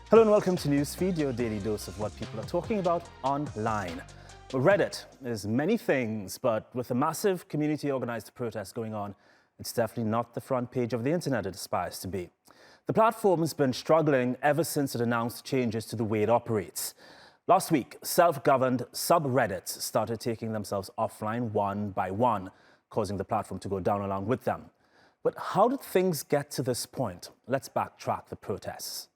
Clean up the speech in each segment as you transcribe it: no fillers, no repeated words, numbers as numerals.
Hello and welcome to Newsfeed, your daily dose of what people are talking about online. Well, Reddit is many things, but with a massive community-organized protest going on, it's definitely not the front page of the internet it aspires to be. The platform has been struggling ever since it announced changes to the way it operates. Last week, self-governed subreddits started taking themselves offline one by one, causing the platform to go down along with them. But how did things get to this point? Let's backtrack the protests.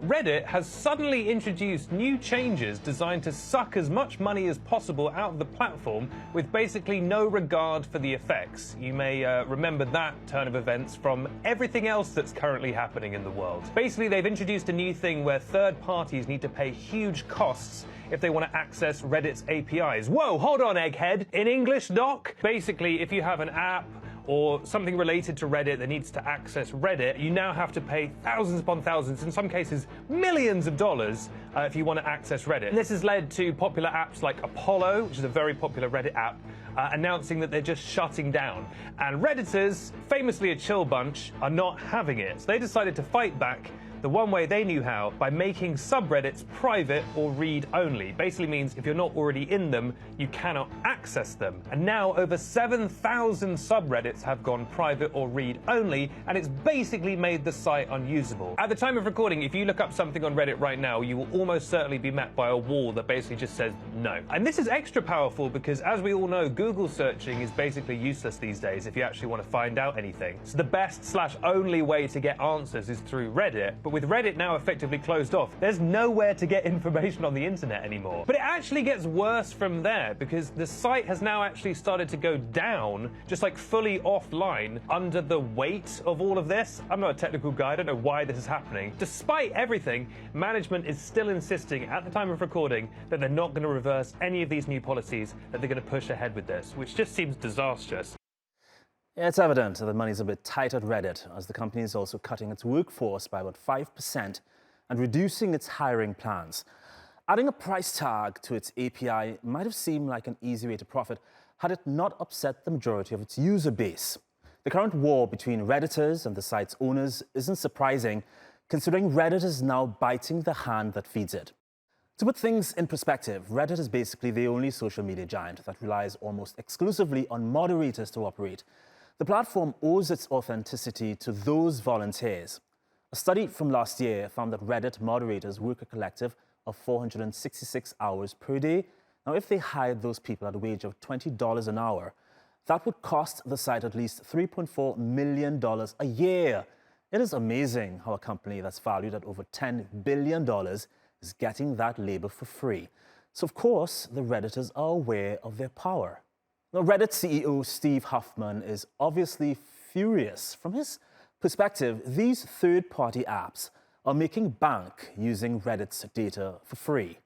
Reddit has suddenly introduced new changes designed to suck as much money as possible out of the platform with basically no regard for the effects. You may remember that turn of events from everything else that's currently happening in the world. Basically, they've introduced a new thing where third parties need to pay huge costs if they want to access Reddit's APIs. Whoa, hold on, egghead. In English, doc? Basically, if you have an app or something related to Reddit that needs to access Reddit, you now have to pay thousands upon thousands, in some cases millions of dollars, if you want to access Reddit. And this has led to popular apps like Apollo, which is a very popular Reddit app, announcing that they're just shutting down. And Redditors, famously a chill bunch, are not having it. So they decided to fight back the one way they knew how, by making subreddits private or read-only. Basically means if you're not already in them, you cannot access them. And now over 7,000 subreddits have gone private or read-only, and it's basically made the site unusable. At the time of recording, if you look up something on Reddit right now, you will almost certainly be met by a wall that basically just says no. And this is extra powerful because, as we all know, Google searching is basically useless these days if you actually want to find out anything. So the best/only way to get answers is through Reddit. But with Reddit now effectively closed off, there's nowhere to get information on the internet anymore. But it actually gets worse from there, because the site has now actually started to go down, just like fully offline, under the weight of all of this. I'm not a technical guy, I don't know why this is happening. Despite everything, management is still insisting at the time of recording that they're not going to reverse any of these new policies, that they're going to push ahead with this, which just seems disastrous. Yeah, it's evident that the money's a bit tight at Reddit, as the company is also cutting its workforce by about 5% and reducing its hiring plans. Adding a price tag to its API might have seemed like an easy way to profit had it not upset the majority of its user base. The current war between Redditors and the site's owners isn't surprising, considering Reddit is now biting the hand that feeds it. To put things in perspective, Reddit is basically the only social media giant that relies almost exclusively on moderators to operate. The platform owes its authenticity to those volunteers. A study from last year found that Reddit moderators work a collective of 466 hours per day. Now, if they hired those people at a wage of $20 an hour, that would cost the site at least $3.4 million a year. It is amazing how a company that's valued at over $10 billion is getting that labor for free. So, of course, the Redditors are aware of their power. Now, Reddit CEO Steve Huffman is obviously furious. From his perspective, these third-party apps are making bank using Reddit's data for free.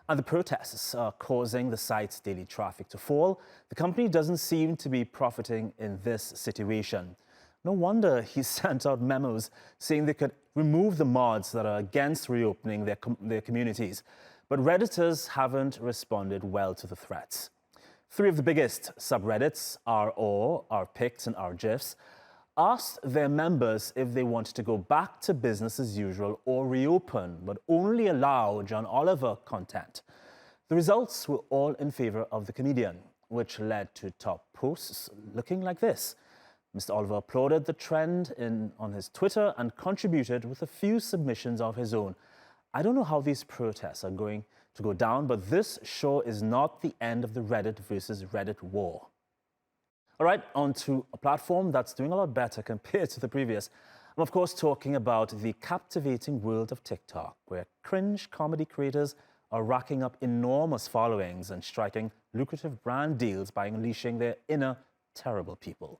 And the protests are causing the site's daily traffic to fall. The company doesn't seem to be profiting in this situation. No wonder he sent out memos saying they could remove the mods that are against reopening their communities. But Redditors haven't responded well to the threats. Three of the biggest subreddits, r/or, r/pics, and r/gifs, asked their members if they wanted to go back to business as usual or reopen, but only allow John Oliver content. The results were all in favor of the comedian, which led to top posts looking like this. Mr. Oliver applauded the trend on his Twitter and contributed with a few submissions of his own. I don't know how these protests are going to go down, but this sure is not the end of the Reddit versus Reddit war. All right, on to a platform that's doing a lot better compared to the previous. I'm, of course, talking about the captivating world of TikTok, where cringe comedy creators are racking up enormous followings and striking lucrative brand deals by unleashing their inner terrible people.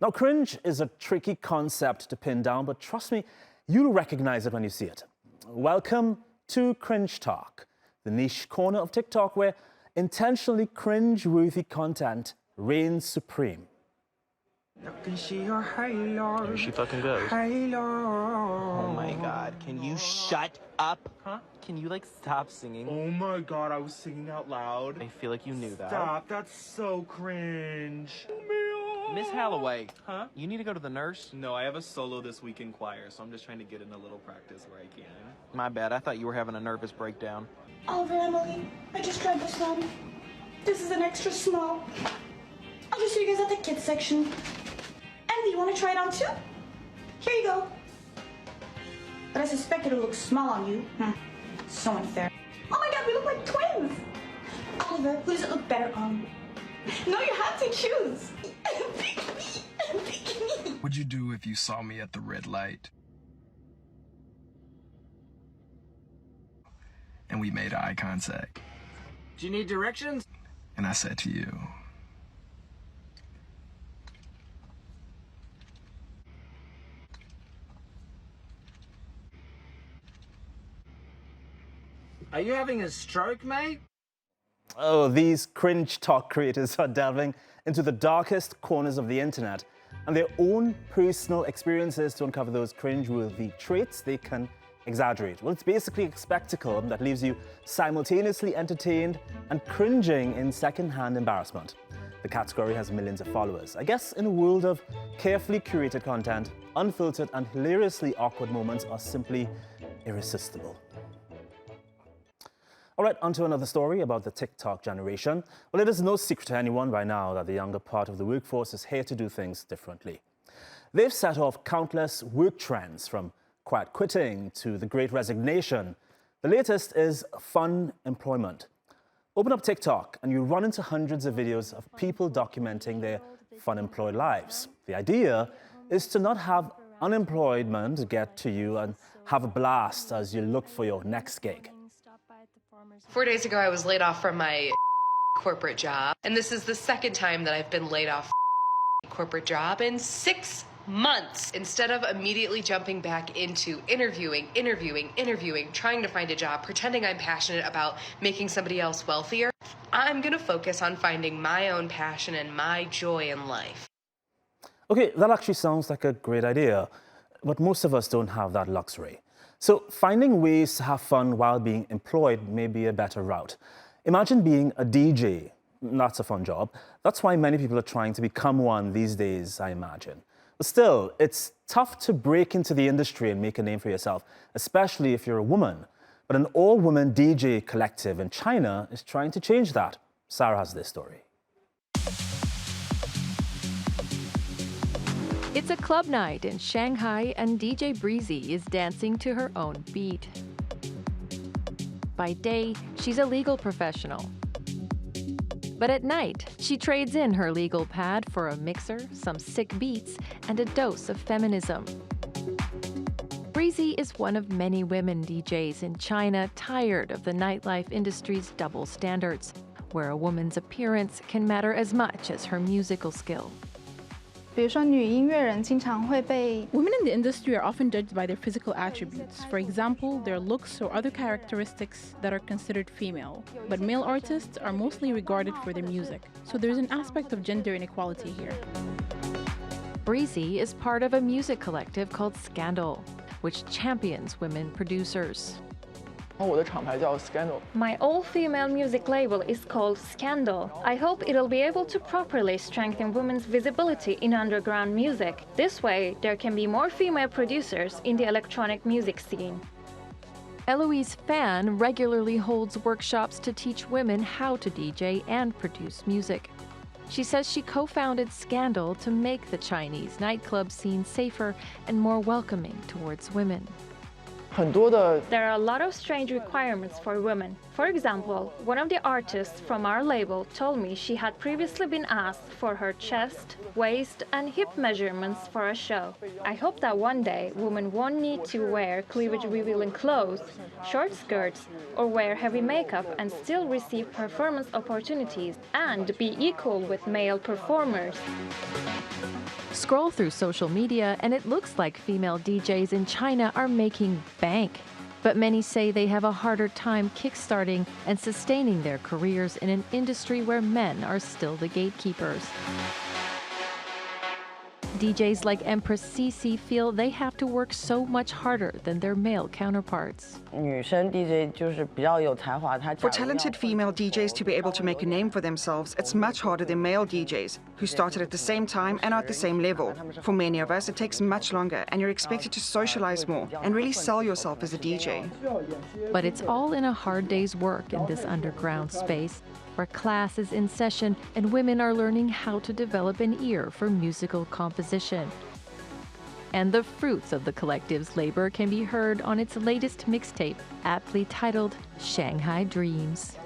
Now, cringe is a tricky concept to pin down, but trust me, you'll recognize it when you see it. Welcome to Cringe Talk, the niche corner of TikTok where intentionally cringe-worthy content reigns supreme. There she fucking goes. Oh my god, can you shut up? Huh? Can you, stop singing? Oh my god, I was singing out loud. I feel like you knew that. Stop, that's so cringe. Miss Holloway. Huh? You need to go to the nurse? No, I have a solo this week in choir, so I'm just trying to get in a little practice where I can. My bad. I thought you were having a nervous breakdown. Oliver, Emily, I just tried this on. This is an extra small. I'll just show you guys at the kids section. Envy, you want to try it on too? Here you go. But I suspect it'll look small on you. So unfair. Oh my god, we look like twins! Oliver, who does it look better on? No, you have to choose. Pick me. Pick me. What'd you do if you saw me at the red light? And we made eye contact. Do you need directions? And I said to you, Are you having a stroke, mate? Oh, these cringe talk creators are delving into the darkest corners of the internet and their own personal experiences to uncover those cringe-worthy traits they can exaggerate. Well, it's basically a spectacle that leaves you simultaneously entertained and cringing in second-hand embarrassment. The category has millions of followers. I guess in a world of carefully curated content, unfiltered and hilariously awkward moments are simply irresistible. All right, on to another story about the TikTok generation. Well, it is no secret to anyone by now that the younger part of the workforce is here to do things differently. They've set off countless work trends, from quiet quitting to the great resignation. The latest is fun employment. Open up TikTok and you run into hundreds of videos of people documenting their fun employed lives. The idea is to not have unemployment get to you and have a blast as you look for your next gig. 4 days ago, I was laid off from my corporate job, and this is the second time that I've been laid off corporate job in 6 months. Instead of immediately jumping back into interviewing, trying to find a job, pretending I'm passionate about making somebody else wealthier, I'm gonna focus on finding my own passion and my joy in life. Okay, that actually sounds like a great idea, but most of us don't have that luxury. So finding ways to have fun while being employed may be a better route. Imagine being a DJ. That's a fun job. That's why many people are trying to become one these days, I imagine. But still, it's tough to break into the industry and make a name for yourself, especially if you're a woman. But an all-woman DJ collective in China is trying to change that. Sarah has this story. It's a club night in Shanghai, and DJ Breezy is dancing to her own beat. By day, she's a legal professional. But at night, she trades in her legal pad for a mixer, some sick beats, and a dose of feminism. Breezy is one of many women DJs in China tired of the nightlife industry's double standards, where a woman's appearance can matter as much as her musical skill. Women in the industry are often judged by their physical attributes, for example, their looks or other characteristics that are considered female. But male artists are mostly regarded for their music, so there's an aspect of gender inequality here. Breezy is part of a music collective called Scandal, which champions women producers. My all-female music label is called Scandal. I hope it'll be able to properly strengthen women's visibility in underground music. This way, there can be more female producers in the electronic music scene. Eloise Fan regularly holds workshops to teach women how to DJ and produce music. She says she co-founded Scandal to make the Chinese nightclub scene safer and more welcoming towards women. There are a lot of strange requirements for women. For example, one of the artists from our label told me she had previously been asked for her chest, waist, and hip measurements for a show. I hope that one day women won't need to wear cleavage-revealing clothes, short skirts, or wear heavy makeup and still receive performance opportunities and be equal with male performers. Scroll through social media and it looks like female DJs in China are making bank. But many say they have a harder time kickstarting and sustaining their careers in an industry where men are still the gatekeepers. DJs like Empress Cece feel they have to work so much harder than their male counterparts. For talented female DJs to be able to make a name for themselves, it's much harder than male DJs, who started at the same time and are at the same level. For many of us, it takes much longer, and you're expected to socialize more and really sell yourself as a DJ. But it's all in a hard day's work in this underground space, where class is in session and women are learning how to develop an ear for musical composition. And the fruits of the collective's labor can be heard on its latest mixtape, aptly titled Shanghai Dreams.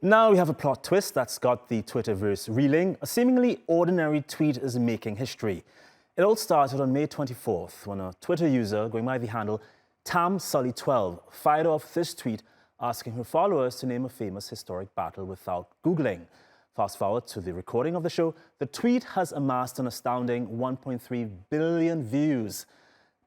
Now we have a plot twist that's got the Twitterverse reeling. A seemingly ordinary tweet is making history. It all started on May 24th when a Twitter user going by the handle TamSully12 fired off this tweet asking her followers to name a famous historic battle without Googling. Fast forward to the recording of the show, the tweet has amassed an astounding 1.3 billion views.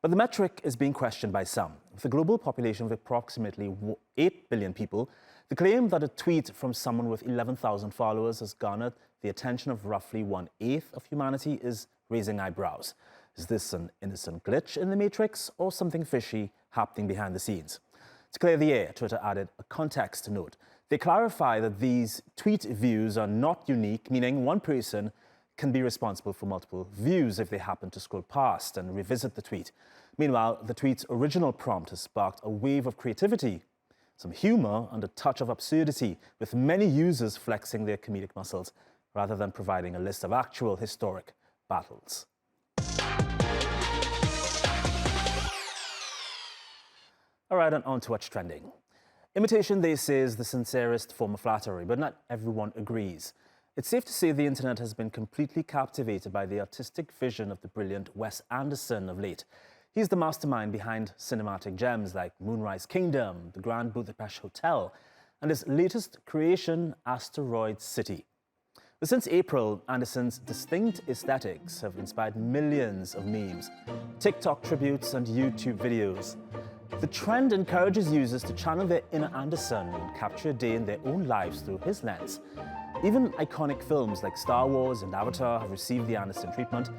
But the metric is being questioned by some. With a global population of approximately 8 billion people, the claim that a tweet from someone with 11,000 followers has garnered the attention of roughly 1/8 of humanity is raising eyebrows. Is this an innocent glitch in the matrix or something fishy happening behind the scenes? To clear the air, Twitter added a context note. They clarify that these tweet views are not unique, meaning one person can be responsible for multiple views if they happen to scroll past and revisit the tweet. Meanwhile, the tweet's original prompt has sparked a wave of creativity, some humor and a touch of absurdity, with many users flexing their comedic muscles rather than providing a list of actual historic battles. All right, and on to what's trending. Imitation, they say, is the sincerest form of flattery, but not everyone agrees. It's safe to say the internet has been completely captivated by the artistic vision of the brilliant Wes Anderson of late. He's the mastermind behind cinematic gems like Moonrise Kingdom, the Grand Budapest Hotel, and his latest creation, Asteroid City. But since April, Anderson's distinct aesthetics have inspired millions of memes, TikTok tributes, and YouTube videos. The trend encourages users to channel their inner Anderson and capture a day in their own lives through his lens. Even iconic films like Star Wars and Avatar have received the Anderson treatment.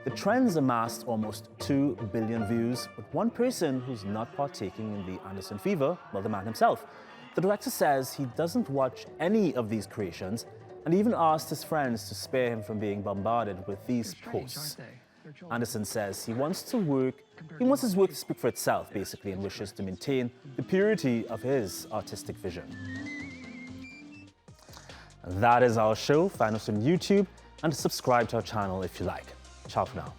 The trends amassed almost 2 billion views, but one person who's not partaking in the Anderson fever, well, the man himself. The director says he doesn't watch any of these creations and even asked his friends to spare him from being bombarded with these posts. Anderson says he wants his work to speak for itself, basically, and wishes to maintain the purity of his artistic vision. That is our show. Find us on YouTube and subscribe to our channel if you like. Ciao for now.